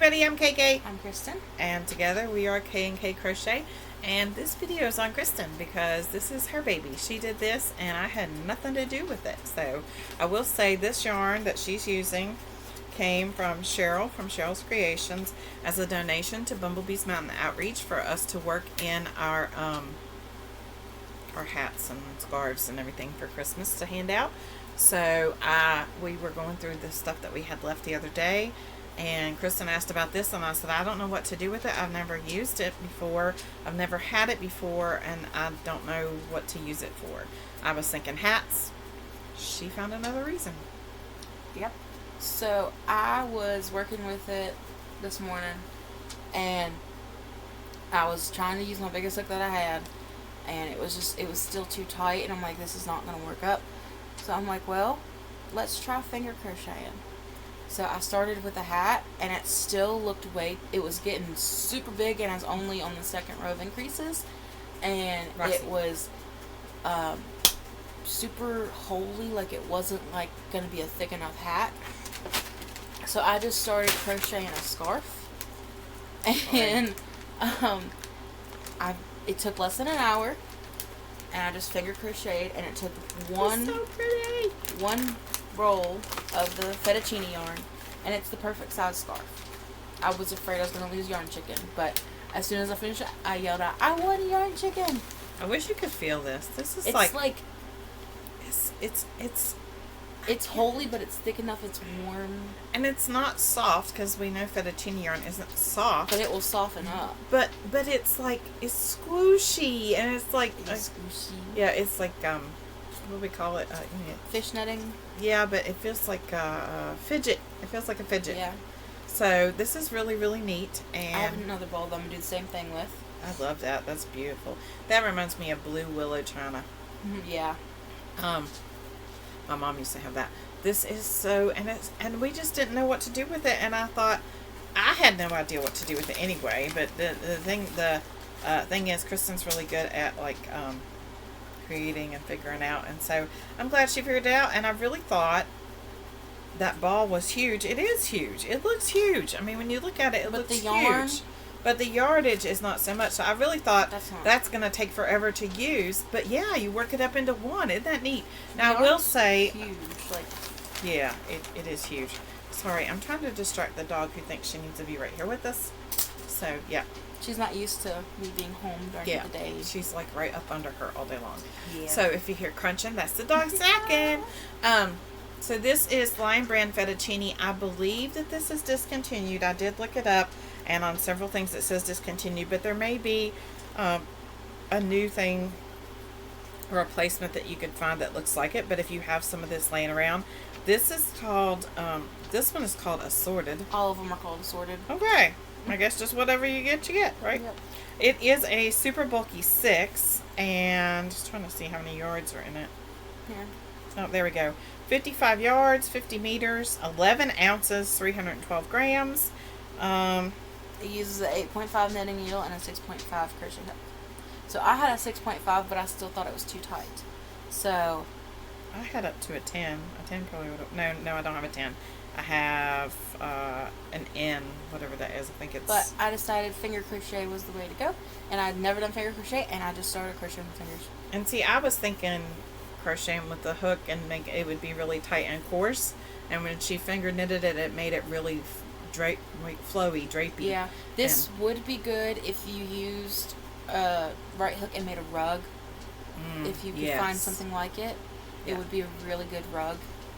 everybody, I'm KK. I'm Kristen. And together we are K&K Crochet. And this video is on Kristen because this is her baby. She did this and I had nothing to do with it. So I will say this yarn that she's using came from Cheryl, from Cheryl's Creations, as a donation to Bumblebee's Mountain Outreach for us to work in our hats and scarves and everything for Christmas to hand out. So we were going through the stuff that we had left the other day, and Kristen asked about this, and I said, I don't know what to do with it. I've never used it before. I've never had it before, and I don't know what to use it for. I was thinking hats. She found another reason. Yep. So I was working with it this morning, and I was trying to use my biggest hook that I had, and it was still too tight, and I'm like, this is not going to work up. So I'm like, well, let's try finger crocheting. So I started with a hat, and it still looked it was getting super big, and I was only on the second row of increases, and it was super holey, like it wasn't like going to be a thick enough hat. So I just started crocheting a scarf, and it took less than an hour, and I just finger crocheted, and it took one roll of the fettuccine yarn, and it's the perfect size scarf. I was afraid I was going to lose yarn chicken, but as soon as I finished it, I yelled out, I want a yarn chicken. I wish you could feel this. This is it's holey, but it's thick enough, it's warm. And it's not soft, because we know fettuccine yarn isn't soft. But it will soften up. But it's like, it's squishy, and it's like... squishy. Yeah, it's like, what do we call it? Fish netting? Yeah, but it feels like a fidget. It feels like a fidget. Yeah. So, this is really, really neat. And I have another ball that I'm going to do the same thing with. I love that. That's beautiful. That reminds me of Blue Willow China. Yeah. My mom used to have that. This is so, and we just didn't know what to do with it, and I thought, I had no idea what to do with it anyway, but the thing is, Kristen's really good at, like, creating and figuring out, and so I'm glad she figured it out, and I really thought that ball was huge. It is huge. It looks huge. I mean, when you look at it, it looks huge. But the yardage is not so much. So I really thought that's going to take forever to use. But yeah, you work it up into one. Isn't that neat? Now, I will say... huge. Yeah, it is huge. Sorry, I'm trying to distract the dog who thinks she needs to be right here with us. So, yeah. She's not used to me being home during the day. She's like right up under her all day long. Yeah. So if you hear crunching, that's the dog snacking. So this is Lion Brand Fettuccine. I believe that this is discontinued. I did look it up, and on several things it says discontinued, but there may be a new thing or a placement that you could find that looks like it. But if you have some of this laying around, this is called, this one is called Assorted. All of them are called Assorted. Okay. I guess just whatever you get, right? Yep. It is a super bulky 6, and just trying to see how many yards are in it. Here. Oh, there we go. 55 yards, 50 meters, 11 ounces, 312 grams. It uses an 8.5 knitting needle and a 6.5 crochet hook. So I had a 6.5, but I still thought it was too tight. So I had up to a 10. A 10 probably would have... No, I don't have a 10. I have an N, whatever that is. I think it's... But I decided finger crochet was the way to go. And I'd never done finger crochet, and I just started crocheting with fingers. And see, I was thinking crocheting with the hook and it would be really tight and coarse. And when she finger knitted it, it made it really flowy, drapey. Yeah. This would be good if you used a right hook and made a rug. If you could find something like it, it would be a really good rug.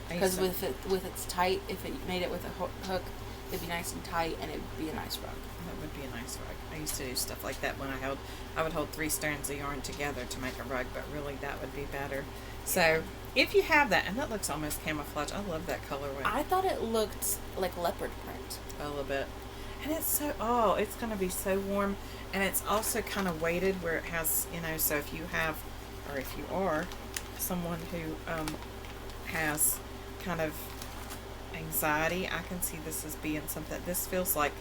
Because with its tight, if it made it with a hook, it'd be nice and tight, and it would be a nice rug. That would be a nice rug. I used to do stuff like that when I would hold 3 strands of yarn together to make a rug, but really that would be better. So if you have that, and that looks almost camouflage. I love that colorway. I thought it looked like leopard print. A little bit. And it's so, it's going to be so warm, and it's also kind of weighted where it has, so if you have, or if you are someone who has kind of anxiety, I can see this as being something. This feels like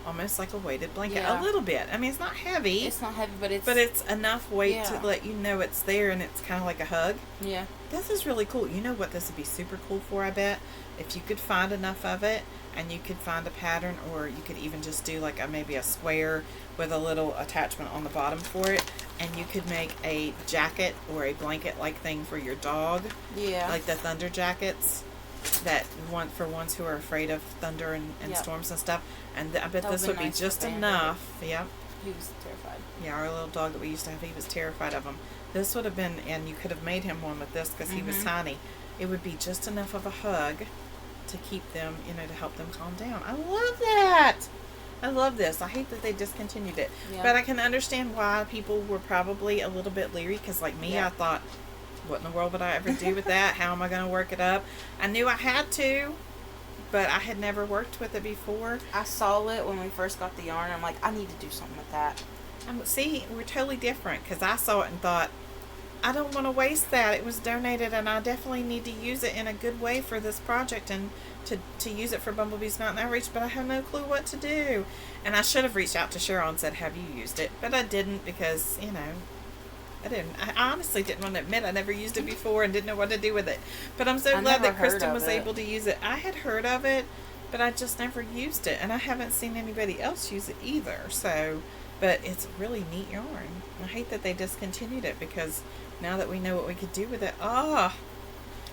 almost like a weighted blanket. Yeah. A little bit. I mean, it's not heavy. It's not heavy, but it's enough weight to Yeah. let you know it's there, and it's kind of like a hug. Yeah. This is really cool. You know what this would be super cool for, I bet? If you could find enough of it, and you could find a pattern, or you could even just do like maybe a square with a little attachment on the bottom for it, and you could make a jacket or a blanket like thing for your dog. Yeah. Like the thunder jackets that for ones who are afraid of thunder and Yep. storms and stuff. And I bet That this would would be be nice for just Bandit. enough. Yeah. He was terrified. Yeah, our little dog that we used to have, he was terrified of them. This would have been, and you could have made him one with this because he was tiny. It would be just enough of a hug to keep them, to help them calm down. I love that. I love this. I hate that they discontinued it. Yeah. But I can understand why people were probably a little bit leery because, like me, Yeah. I thought, what in the world would I ever do with that? How am I going to work it up? I knew I had to, but I had never worked with it before. I saw it when we first got the yarn. I'm like, I need to do something with that. See, we're totally different because I saw it and thought, I don't want to waste that. It was donated, and I definitely need to use it in a good way for this project and to use it for Bumblebee's Mountain Outreach, but I have no clue what to do. And I should have reached out to Cheryl and said, have you used it? But I didn't because, I didn't. I honestly didn't want to admit I never used it before and didn't know what to do with it. But I'm so glad that Kristen was able to use it. I had heard of it, but I just never used it, and I haven't seen anybody else use it either. So, but it's really neat yarn. I hate that they discontinued it because now that we know what we could do with it,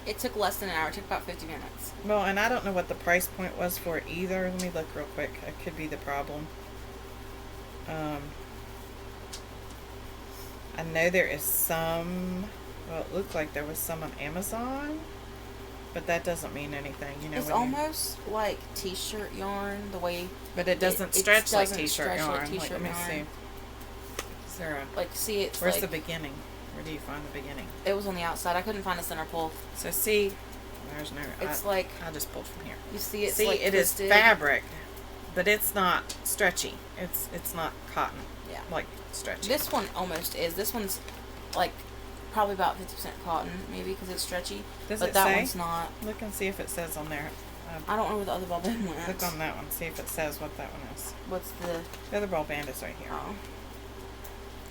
It took less than an hour. It took about 50 minutes. well, and I don't know what the price point was for it either. Let me look real quick. It could be the problem. I know there is some, well, it looked like there was some on Amazon, but that doesn't mean anything, It's almost like t-shirt yarn, the way... But it doesn't stretch like t-shirt yarn. Like t-shirt let me yarn. see. Is there a, Like, see, it's where's like... the beginning? Where do you find the beginning? It was on the outside. I couldn't find a center pull. So see, there's no, It's I just pulled from here. You see, it's See, like it is twisted. fabric, but it's not stretchy. It's not cotton. Yeah. Like stretchy. This one almost is. This one's like probably about 50% cotton, maybe, because it's stretchy. Does but it that say? one's not. Look and see if it says on there. I don't know where the other ball band went. Click on that one. See if it says what that one is. What's the... The other ball band is right here. Oh.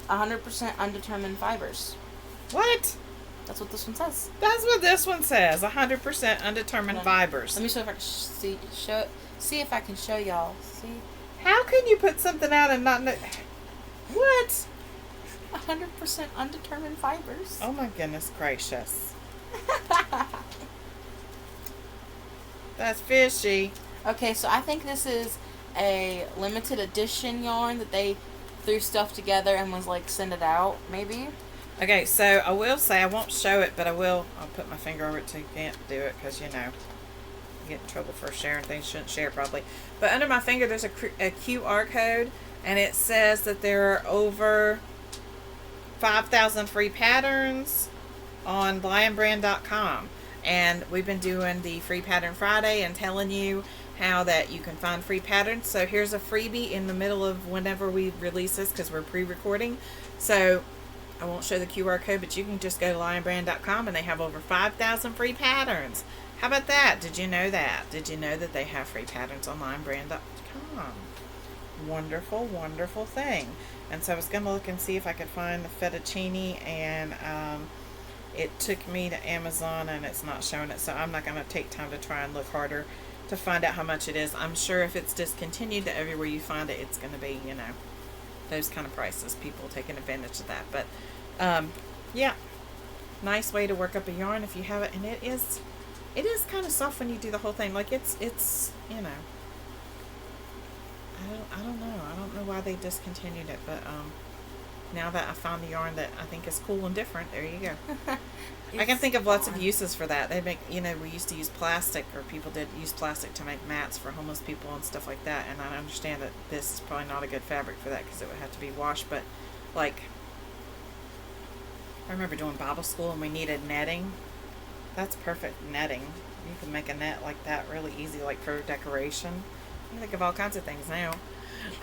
100% undetermined fibers. What? That's what this one says. That's what this one says. 100% undetermined Hold on. fibers. Let me show if I can see if I can show y'all. See? How can you put something out and not know? What? 100% undetermined fibers. Oh my goodness gracious. That's fishy. Okay, so I think this is a limited edition yarn that they threw stuff together and was like, send it out, maybe. Okay, so I will say, I won't show it, but I'll put my finger over it so you can't do it because, you get in trouble for sharing things you shouldn't share probably. But under my finger, there's a QR code, and it says that there are over 5,000 free patterns on lionbrand.com. And we've been doing the Free Pattern Friday and telling you how that you can find free patterns. So here's a freebie in the middle of whenever we release this because we're pre-recording. So I won't show the QR code, but you can just go to lionbrand.com and they have over 5,000 free patterns. How about that? Did you know that? Did you know that they have free patterns on lionbrand.com? Wonderful, wonderful thing. And so I was going to look and see if I could find the fettuccine, and it took me to Amazon and it's not showing it, so I'm not going to take time to try and look harder to find out how much it is. I'm sure if it's discontinued, that everywhere you find it, it's going to be, those kind of prices. People taking advantage of that. But, yeah, nice way to work up a yarn if you have it. And it is kind of soft when you do the whole thing. Like, it's I don't know. I don't know why they discontinued it, but, now that I found the yarn that I think is cool and different, there you go. I can think of lots of uses for that. They make, we used to use plastic, or people did use plastic to make mats for homeless people and stuff like that. And I understand that this is probably not a good fabric for that because it would have to be washed. But, like, I remember doing Bible school and we needed netting. That's perfect netting. You can make a net like that really easy, like for decoration. I think of all kinds of things now.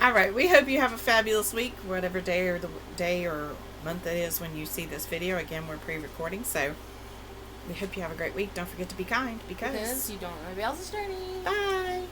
All right, we hope you have a fabulous week, whatever day or month it is when you see this video. Again, we're pre-recording, so we hope you have a great week. Don't forget to be kind, because you don't know anybody else's journey. bye.